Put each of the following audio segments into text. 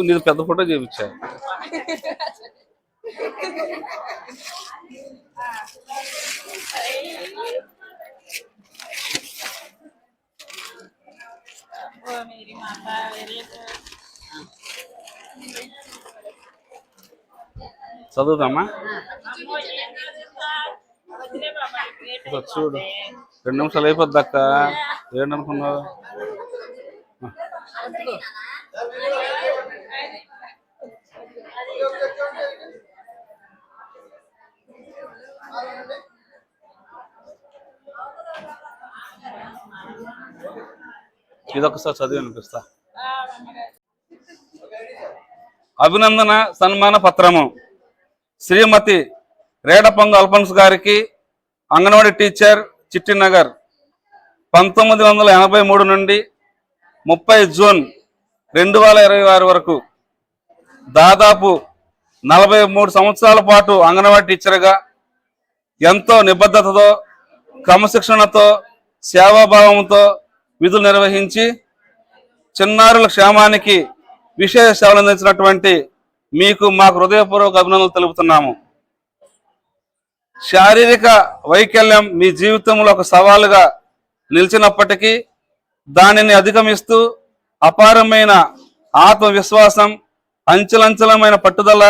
నీది పెద్ద ఫోటో చేయించా. చదువుతామా చూడు, 2 నిమిషాలు అయిపోద్ది అక్క. ఏంటనుకున్నావు? ఇదొకసారి చదివి అనిపిస్తా. అభినందన సన్మాన పత్రము శ్రీమతి రేడపంగు అల్ఫోన్స్ గారికి, అంగన్వాడీ టీచర్, చిట్టినగర్, 1983 నుండి 30 జూన్ 2026 వరకు దాదాపు 43 సంవత్సరాల పాటు అంగన్వాడీ టీచర్గా ఎంతో నిబద్ధతతో, క్రమశిక్షణతో, సేవాభావంతో విధులు నిర్వహించి చిన్నారుల క్షేమానికి విశేష సేవలు అందించినటువంటి మీకు మాకు హృదయపూర్వక అభినందనలు తెలుపుతున్నాము. శారీరక వైకల్యం మీ జీవితంలో ఒక సవాలుగా నిలిచినప్పటికీ దానిని అధిగమిస్తూ అపారమైన ఆత్మవిశ్వాసం, అంచెలంచెలమైన పట్టుదల,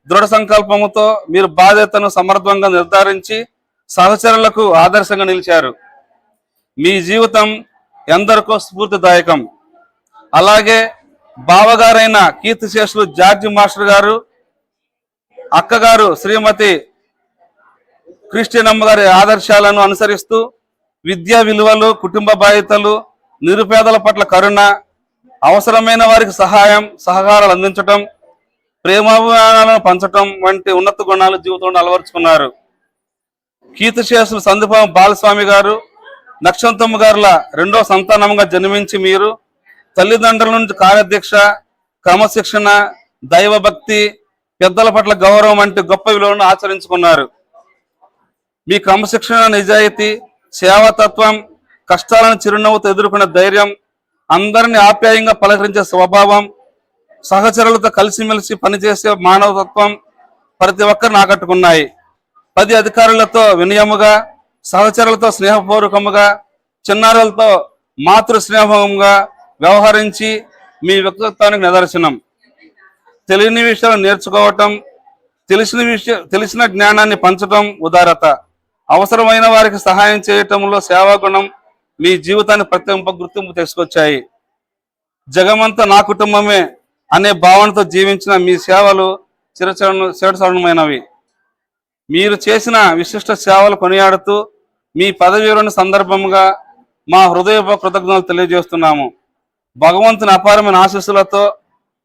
దృఢ సంకల్పముతో మీరు బాధ్యతను సమర్థంగా నిర్ధారించి సహచరులకు ఆదర్శంగా నిలిచారు. మీ జీవితం ఎందరికో స్ఫూర్తిదాయకం. అలాగే బావగారైన కీర్తిశేషులు జార్జి మాస్టర్ గారు, అక్కగారు శ్రీమతి క్రిస్టియనమ్మ గారి ఆదర్శాలను అనుసరిస్తూ విద్యా విలువలు, కుటుంబ బాధ్యతలు, నిరుపేదల పట్ల కరుణ, అవసరమైన వారికి సహాయం సహకారాలు అందించటం, ప్రేమాభిమానాలను పంచటం వంటి ఉన్నత గుణాలు జీవితంలో అలవరుచుకున్నారు. కీర్తిశేషులు సందీపం బాలస్వామి గారు, నక్షత్రమ్మ గారుల 2వ సంతానంగా జన్మించి మీరు తల్లిదండ్రుల నుంచి కార్యదీక్ష, క్రమశిక్షణ, దైవభక్తి, పెద్దల పట్ల గౌరవం వంటి గొప్ప విలువలను ఆచరించుకున్నారు. మీ క్రమశిక్షణ, నిజాయితీ, సేవాతత్వం, కష్టాలను చిరునవ్వుతో ఎదుర్కొనే ధైర్యం, అందరినీ ఆప్యాయంగా పలకరించే స్వభావం, సహచరులతో కలిసిమెలిసి పనిచేసే మానవతత్వం ప్రతి ఒక్కరిని ఆకట్టుకున్నాయి. 10 అధికారులతో వినయముగా, సహచరులతో స్నేహపూర్వకముగా, చిన్నారులతో మాతృ స్నేహంగా వ్యవహరించి మీ వ్యక్తిత్వానికి నిదర్శనం. తెలియని విషయాలు నేర్చుకోవటం, తెలిసిన జ్ఞానాన్ని పంచటం ఉదారత, అవసరమైన వారికి సహాయం చేయటంలో సేవాగుణం మీ జీవితాన్ని ప్రత్యేక గుర్తింపు తీసుకొచ్చాయి. జగమంతా నా కుటుంబమే అనే భావనతో జీవించిన మీ సేవలు చిరచరణమైనవి. మీరు చేసిన విశిష్ట సేవలు కొనియాడుతూ మీ పదవి విరమణ సందర్భంగా మా హృదయపూర్వక కృతజ్ఞతలు తెలియజేస్తున్నాము. భగవంతుని అపారమైన ఆశీస్సులతో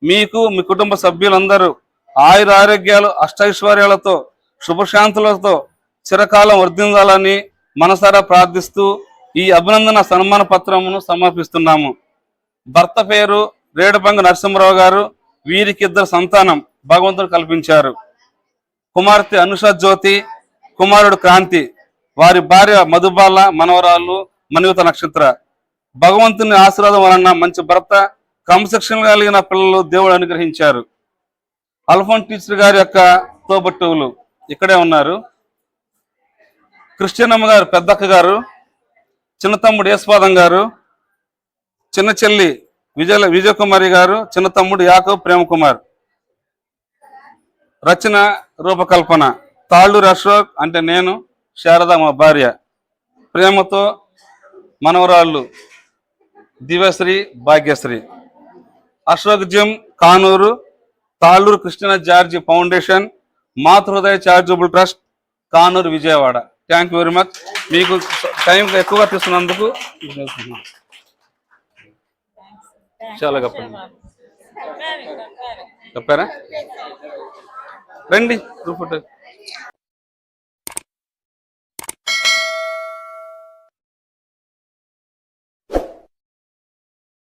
మీకు, మీ కుటుంబ సభ్యులందరూ ఆయుర ఆరోగ్యాలు, అష్టైశ్వర్యాలతో, శుభశాంతులతో చిరకాలం వర్ధిల్లాలని మనసారా ప్రార్థిస్తూ ఈ అభినందన సన్మాన పత్రమును సమర్పిస్తున్నాము. భర్త పేరు రేడపంగు నరసింహరావు గారు. వీరికి 2 సంతానం భగవంతుడు కల్పించారు. కుమార్తె అనుష జ్యోతి, కుమారుడు క్రాంతి. వారి భార్య మధుబాల, మనవరాలు మనియుత నక్షత్ర. భగవంతుని ఆశీర్వాదం వలన మంచి భర్త, క్రమశిక్షణ కలిగిన పిల్లలు దేవుడు అనుగ్రహించారు. అల్ఫోన్స్ టీచర్ గారి యొక్క తోబట్టువులు ఇక్కడే ఉన్నారు. క్రిస్టియనమ్మ గారు పెద్దక్క గారు, చిన్న తమ్ముడు యేసుపాదం గారు, చిన్న చెల్లి విజయకుమారి గారు, చిన్న తమ్ముడు యాకబ్ ప్రేమకుమార్. రచన రూపకల్పన తాళ్ళూరు అశోక్, అంటే నేను, శారద మా భార్య. ప్రేమతో మనవరాళ్ళు Divyasri, Bhagyasri. Ashok gym, Kanuru. Talluru Krishna George foundation, Matruhrudaya charitable trust, Kanuru, Vijayawada. Thank you very much. మీకు టైం ఎక్కువగా తీసుకున్నందుకు చాలా చెప్పారా? రండి.